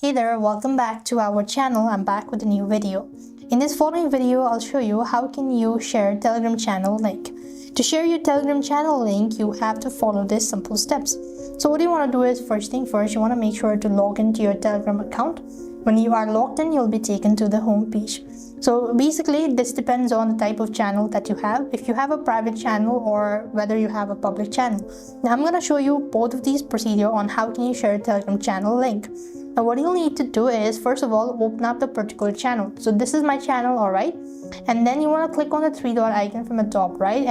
Hey there, welcome back to our channel. I'm back with a new video. In this following video, I'll show you how can you share Telegram channel link. To share your Telegram channel link, you have to follow these simple steps. So what you want to do is, first thing first, you want to make sure to log into your Telegram account. When you are logged in, you'll be taken to the home page. So basically, this depends on the type of channel that you have. If you have a private channel or whether you have a public channel. Now I'm going to show you both of these procedure on how can you share a Telegram channel link. Now what you'll need to do is, first of all, open up the particular channel. So this is my channel, alright? And then you want to click on the three dot icon from the top right,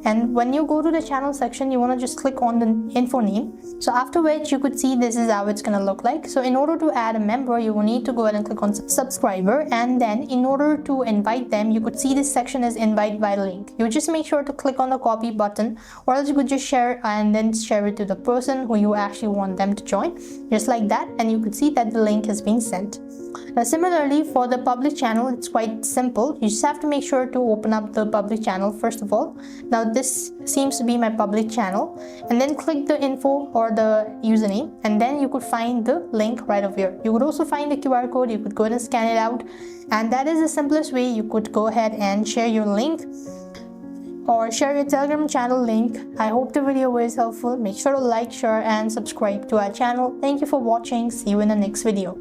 and when you go to the channel section, you want to just click on the info name. So after which you could see this is how it's gonna look like. So in order to add a member, you will need to go ahead and click on subscriber, and then in order to invite them, you could see this section is invite by link. You just make sure to click on the copy button, or else you could just share and then share it to the person who you actually want them to join, just like that, and you could see that the link has been sent. Now similarly, for the public channel, it's quite simple. You just have to make sure to open up the public channel first of all. Now this seems to be my public channel, and then click the info or the username, and then you could find the link right over here. You could also find the QR code. You could go ahead and scan it out, and that is the simplest way you could go ahead and share your link or share your Telegram channel link. I hope the video was helpful. Make sure to like, share and subscribe to our channel. Thank you for watching. See you in the next video.